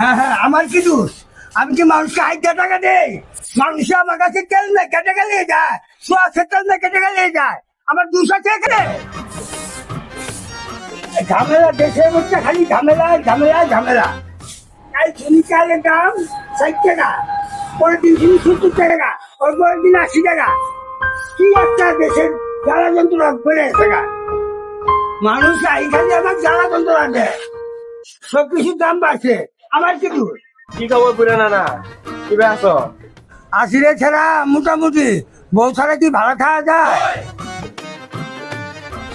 হ্যাঁ হ্যাঁ, আমার কি দোষ? আমি কি মানুষকে 1,000 টাকা দেই? মানুষ আমার কাছে তেল মেখে টাকা নিয়ে যায়, সোয়া তেল মেখে টাকা নিয়ে যায়। আমার দোষ আছে এখানে? ঝামেলা, দেশের মধ্যে খালি ঝামেলা ঝামেলা ঝামেলা। তাই চিনি চালের দাম 60 টাকা, পরের দিন চিনি 70 টাকা, ওর পরের দিন 80 টাকা। কি একটা দেশের জ্বালা যন্ত্রণা বেড়ে টাকা। মানুষ এখানে আমার জ্বালা যন্ত্রণা দেয়, সবকিছুর দাম বাড়ছে। আমার কি দোষ? কি খবর বুড়ে নানা, কিভাবে আছো? আসিরে ছাড়া মোটামুটি, বউ ছাড়া কি ভাড়া খাওয়া যায়?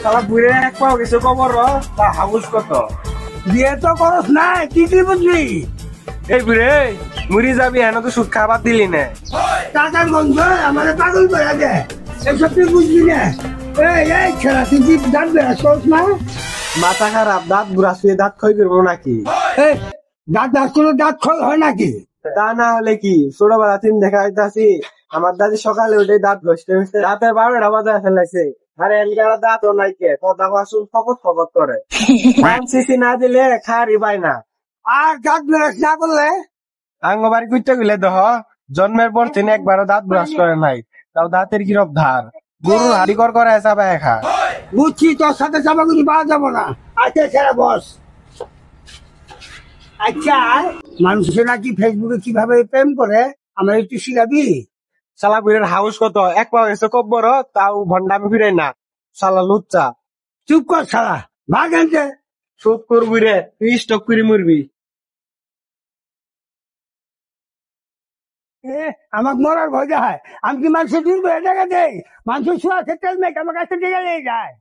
শালা বুড়ে এক পাও কিছু খবর তা হাউস কত? বিয়ে তো করস না, কি কি বুঝলি? এই বুড়ে মুড়ি যাবি হেন তো সুদ খাবার দিলি না। টাকার গন্ধ আমার পাগল করে দেয়, এসব তুই বুঝলি না? এই ছেড়া, তুই কি দাঁত বেড়াস করস না? মাথা খারাপ, দাঁত বুড়া শুয়ে দাঁত ক্ষয় করবো নাকি? এই দাঁত কোনো দাঁত ক্ষয় হয় নাকি? তা না হলে কি, ছোটবেলা তিন দেখা হইতাছি আমার দাদি সকালে উঠে দাঁত ঘষতে ঘষতে রাতের 12টা বাজায় ফেলাইছে। আরে এনকার দাঁত ও নাই কে, কথা শুন ফকত ফকত করে। সিসি না দিলে খারি পায় না। আর দাঁত বেড়াস না করলে আঙ্গবাড়ি কুইটা গুলে দেহ, জন্মের পর তিনি একবারও দাঁত ব্রাশ করে নাই, তাও দাঁতের কিরব ধার। গরুর হাড়ি কর করে চাপা খা। বুঝছি, তোর সাথে চাপাগুলি পাওয়া যাবো না। আচ্ছা ছেড়া বস। আচ্ছা, মানুষের নাকি ফেসবুকে কিভাবে প্রেম করে, আমরা একটু শিখাবি? শালা বুড়ের হাউস কত, এক পাও এসে কব্বর, তাও ভন্ডামি ফিরে না। শালা লুচ্চা। চুপ কর শালা, ভাগ আনতে। চুপ কর বুড়ে, তুই স্টক করে মরবি। আমার মরার ভয় যায়। আমি কি মানুষের 2,000 টাকা দেই? মানুষের সোয়া তেল মেখে আমার কাছে টাকা নিয়ে যায়।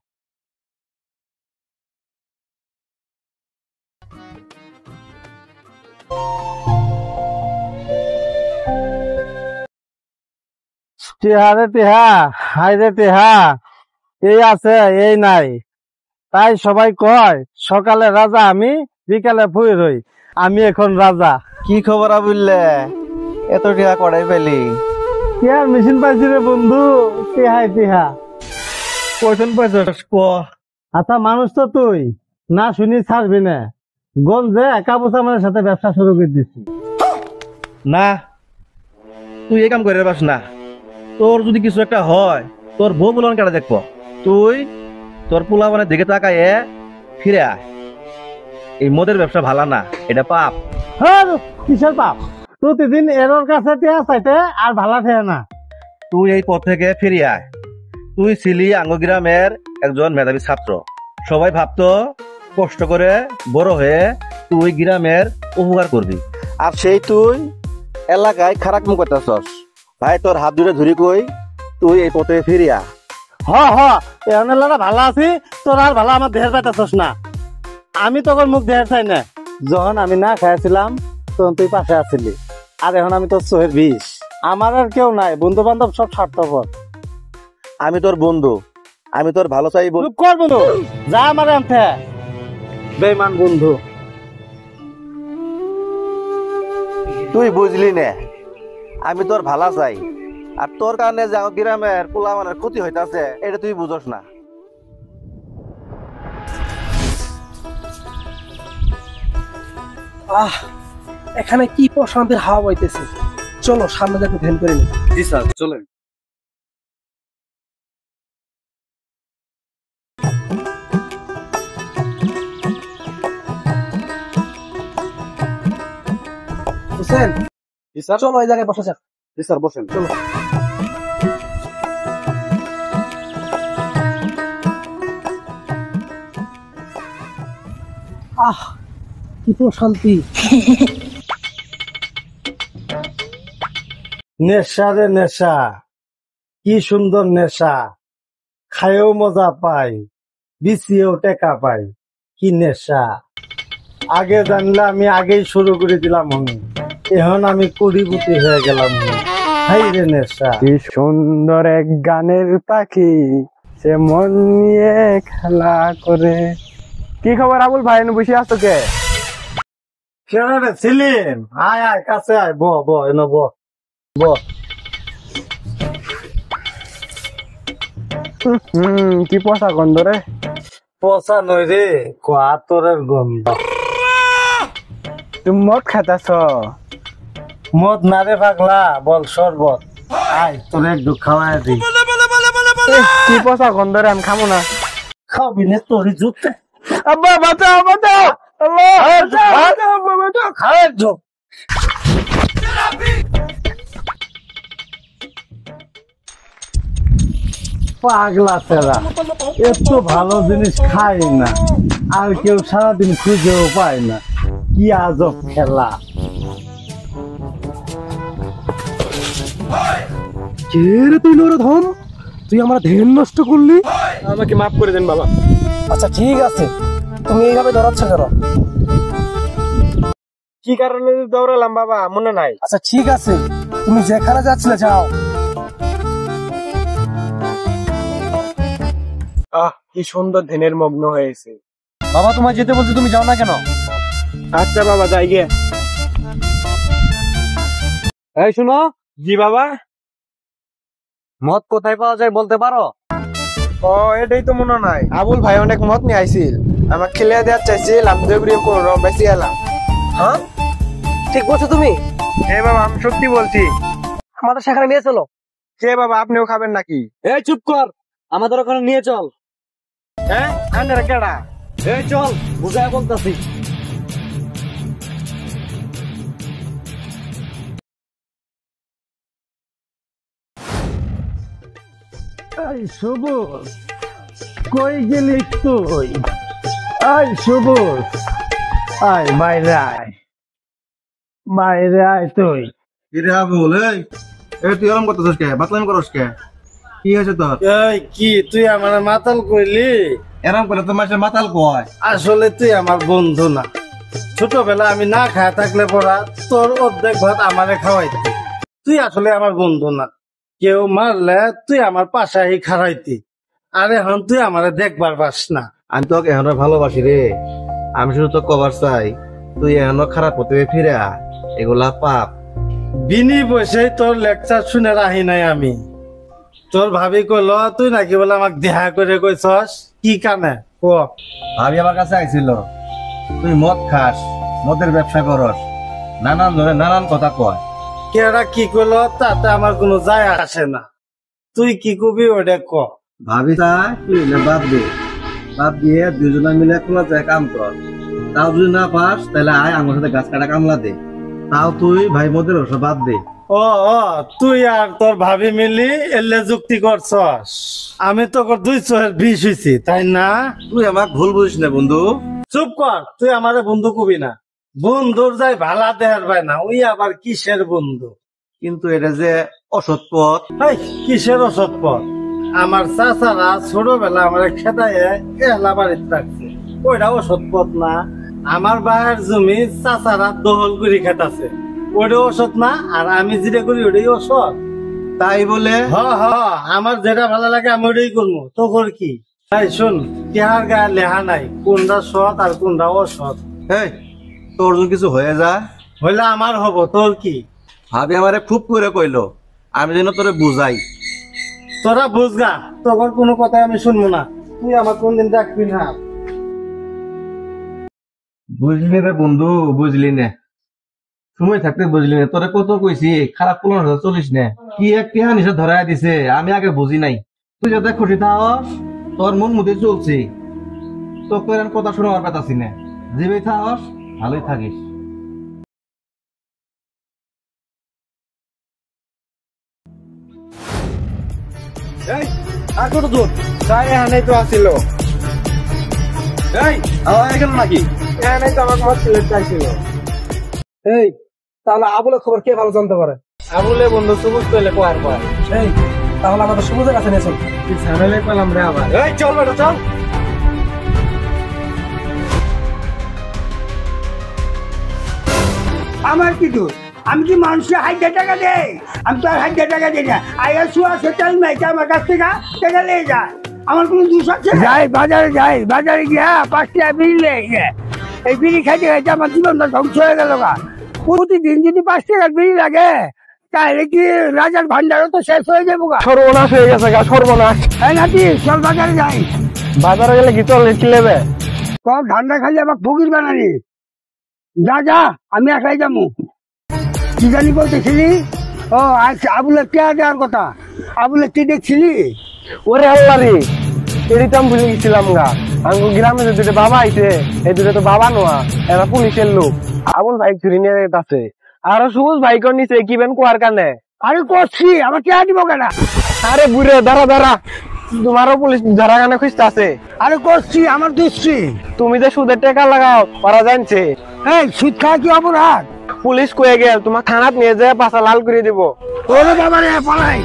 টিহা রে টিহা, হাই রে টিহা, এই আছে এই নাই। তাই সবাই কয় সকালে রাজা আমি, বিকালে ফুই রই। আমি এখন রাজা। কি খবর আবুল্লে, এত টাকা কড়াই পেলি? টিহার মেশিন পাইছি রে বন্ধু, টিহাই টিহা। কয়জন পাইছস ক? আচ্ছা, মানুষ তো তুই না শুনি ছাড়বি না। গঞ্জে কাবুস আমার সাথে ব্যবসা শুরু করে দিচ্ছি। না, তুই এই কাম করে পাস না। তোর যদি কিছু একটা হয়, তোর বউ বলন কাটা দেখবো। তুই তোর পোলা মানে দিকে তাকায় ফিরে আয়। এই মদের ব্যবসা ভালো না, এটা পাপ। হ্যাঁ, কিসের পাপ? প্রতিদিন এরর কাছে টিহা চাইতে আর ভালা ঠেয় না। তুই এই পথ থেকে ফিরে আয়। তুই ছিলি আঙ্গ গ্রামের একজন মেধাবী ছাত্র। সবাই ভাবতো কষ্ট করে বড় হয়ে তুই গ্রামের উপকার করবি, আর সেই তুই এলাকায় খারাপ মুখ করতেছস। ভাই, তোর হাত ধরে ধরি কই, তুই এই পথে ফিরিয়া। এখন ভালো আছি, তোর আর ভালো আমার দেহের পাইতেছস না। আমি তখন মুখ দেহের চাই না। যখন আমি না খাইছিলাম তখন তুই পাশে আছিলি, আর এখন আমি তোর চোহের বিষ। আমার আর কেউ নাই, বন্ধু বান্ধব সব স্বার্থপর। আমি তোর বন্ধু, আমি তোর ভালো চাই। চুপ কর বন্ধু, যা আমার আনতে বেমান বন্ধু। তুই বুঝলি না, আমি তোর ভালো চাই, আর তোর কারণে যে গ্রামের পোলামানের ক্ষতি হইতাছে এটা তুই বুঝস না। এখানে কি প্রশান্তির হাওয়া বইতেছে। চলো সামনে যাকে ধ্যান করে নি। জি স্যার, চলেন। হোসেন, জি স্যার। চলো এই জায়গায় বসা যাক। জি স্যার, বসেন। চলো। কি প্রশান্তি। নেশা রে নেশা, কি সুন্দর নেশা। খায়েও মজা পাই, বিছিয়েও টেকা পাই। কি নেশা! আগে জানলে আমি আগেই শুরু করে দিলাম। এখন আমি কোটিপতি হয়ে গেলাম। হাই রে নেশা। কি সুন্দর এক গানের পাখি, সে মন নিয়ে খেলা করে। কি খবর আবুল ভাই, বসে আসতো কে? রে সেলিম, আয় আয় কাছে আয়, ব ব এনে ব ব। কি পচা গন্ধ রে। পচা নই রে, কোয়াতরের গন্ধ। তুমি মদ খাইতাছ? মদ না রে পাগলা, বল শরবত। আয় তোর একটু খাওয়াই দি। কি পচা গন্ধ রে, আমি খামো না। খাবি না তোর জুতে। আব্বা বাঁচাও বাঁচাও, আল্লাহ খাওয়ার জো। পাগলা তেরা, এত ভালো জিনিস খাই না, আর কেউ সারাদিন খুঁজেও পায় না। কি আজব খেলা। কে রে তুই নরধম, তুই আমার ধ্যান নষ্ট করলি। আমাকে মাফ করে দেন বাবা। আচ্ছা ঠিক আছে, তুমি এইভাবে দৌড়াচ্ছ কেন? কি কারণে দৌড়ালাম বাবা মনে নাই। আচ্ছা ঠিক আছে, তুমি যেখানে যাচ্ছিলে যাও। কি সুন্দর ধ্যানের মগ্ন হয়েছে। বাবা তোমায় যেতে বলছি, তুমি যাও না কেন? আচ্ছা বাবা যাই গে। এই শুনো, জি বাবা। মদ কোথায় পাওয়া যায় বলতে পারো? ও এটাই তো মনে নাই। আবুল ভাই অনেক মত নিয়ে আইছিল, আমাকে খেলে দেওয়ার চাইছিল, আমি দেবরিয়ে কোন রম বেশি এলাম। হ্যাঁ ঠিক বলছো তুমি। হ্যাঁ বাবা আমি সত্যি বলছি। আমাদের সেখানে নিয়ে চলো। কে বাবা আপনিও খাবেন নাকি? এই চুপ কর, আমাদের ওখানে নিয়ে চল। হ্যাঁ আন্ডার কেডা? এই চল, বুঝায় বলতেছি। এই সবুজ, কই গেলি তুই? এই সবুজ, আয় বাইরে আয়, বাইরে আয় তুই। কিরে আবুল, এই তুই এরম করতেছিস কে? বাতলামি করস কে? কি হয়েছে তোর? এই কি তুই আমার মাতাল কইলি? এরম করে তো মাসে মাতাল কয়। আসলে তুই আমার বন্ধু না। ছোটবেলা আমি না খায় থাকলে পড়া তোর অর্ধেক ভাত আমারে খাওয়াইতি। তুই আসলে আমার বন্ধু না। কেউ মারলে তুই আমার পাশাই খারাইতি, আর এখন তুই আমারে দেখবার পাস না। আমি তোকে এখন ভালোবাসি রে। আমি শুধু তো কবার চাই তুই এখন খারাপ হতে ফিরে আয়। এগুলা পাপ। বিনি বসেই তোর লেকচার শুনে রাহি নাই আমি। তোর ভাবি কইল তুই নাকি বলে আমাকে দেহা করে কইছস, কি কানে ক? ভাবি আমার কাছে আইছিল, তুই মদ খাস, মদের ব্যবসা করস, নানান ধরে নানান কথা কয়। কেরা কি কইল তাতে আমার কোনো যায় আসে না। তুই কি কবি ওটা ক। ভাবি তা তুই না বাদ দে, বাদ দিয়ে দুজনে মিলে কোনো জায়গায় কাম কর। তাও যদি না পাস তাহলে আয় আমার সাথে গাছ কাটা কামলা দে। তাও তুই ভাই মদের ওসব বাদ দে। ও তুই আর তোর ভাবি মিলি এলে যুক্তি করছস। আমি তো দুই চোহের বিষ হইছি তাই না? তুই আমাকে ভুল বুঝিস না বন্ধু। চুপ কর, তুই আমারে বন্ধু কবি না। বন্ধুর যাই ভালা দেহার ভাই না, ওই আবার কিসের বন্ধু? কিন্তু এটা যে অসৎ পথ। এই কিসের অসৎ পথ? আমার চাচারা ছোটবেলা আমার খেদায় এলা বাড়িতে রাখছে, ওইটা অসৎ পথ না? আমার বায়ের জমি চাচারা দখল করে খেতাছে, ওইটা অসৎ না? আর আমি যেটা করি ওটাই অসৎ? তাই বলে আমার যেটা ভালো লাগে আমি ওটাই করবো, তো কর কি? তাই শোন, কেহার গায়ে লেহা নাই কোনটা সৎ আর কোনটা অসৎ। এই তোর যদি কিছু হয়ে যায় হইলে আমার হব, তোর কি? ভাবি আমারে খুব করে কইলো, আমি যেন তোরে বুঝাই। তোরা বুঝগা, তোর কোনো কথা আমি শুনবো না। তুই আমার কোনদিন ডাকবি না। বুঝলি রে বন্ধু, বুঝলি না, সময় থাকতে বুঝলি না। তোরে কত কইছি খারাপ পোলার হতে চলিস না। কি একটা নিশা ধরাই দিছে, আমি আগে বুঝি নাই। তুই যাতে খুশি থাকস, তোর মন মধ্যে চলছে, তোকে আর কথা শুনে আমার পেতাছি না। যেভাবে থাকস ভালোই থাকিস। আর কত দূর? তাই এখানেই তো আসিল। এই এখানে নাকি? এখানেই তো আমাকে মদ ছেলে চাইছিল। এই তাহলে আবুলের খবর কে ভালো জানতে পারে? আবুলে বন্ধু সবুজ পেলে কোয়ার পর। এই তাহলে আমাদের সবুজের কাছে নিয়ে চল। ঝামেলে পেলাম রে আবার। এই চল বেটা চল। আমার কি দোষ? আমি কি মানুষের 1,000 টাকা দেই? আমি তো আর 1,000 টাকা দিই না। আয়া শুয়া সেটাই মেয়েটা আমার কাছ থেকে টাকা নিয়ে যায়। আমার কোনো দোষ আছে? যাই বাজারে গিয়া 5 টাকা বিড়ি লেগে গিয়ে এই বিড়ি খাইতে খাইতে আমার জীবনটা ধ্বংস হয়ে গেল গা। প্রতিদিন যদি 5 টাকার বিড়ি লাগে তাহলে কি রাজার ভান্ডারও তো শেষ হয়ে যাবো গা। সর্বনাশ হয়ে গেছে গা, সর্বনাশ। হ্যাঁ নাতি, চল বাজারে যাই। বাজারে গেলে কি চল কি লেবে? তোর ঠান্ডা খালি আমাকে ফকির বানানি। যা যা, আমি একাই যাবো। কি জানি বলতেছিলি? ও আচ্ছা, আবুলের টিয়া দেওয়ার কথা। আবুলের টি দেখছিলি? ওরে আল্লাহ রে, এদিকে আমি ভুলে গেছিলাম গা। আঙ্গু গ্রামে যে দুটো বাবা আইছে, এই দুটো তো বাবা নোয়া, এরা পুলিশের লোক। আবুল ভাই চুরি নিয়ে আছে, আরো সবুজ ভাই কর নিছে কি বেন কুয়ার কানে। আরে করছি, আমার টিয়া দিব কেন? আরে বুড়ে দাঁড়া দাঁড়া, তোমারও পুলিশ ধরা কানে খুঁজতে আছে। আরে করছি, আমার দুশ্রী। তুমি যে সুদের টাকা লাগাও ওরা জানছে। এই সুদ খাওয়া কি অপরাধ? পুলিশ কয়ে গেল তোমার থানাত নিয়ে যায় পাশা লাল করে দিব। ওরে বাবা রে, পালাই।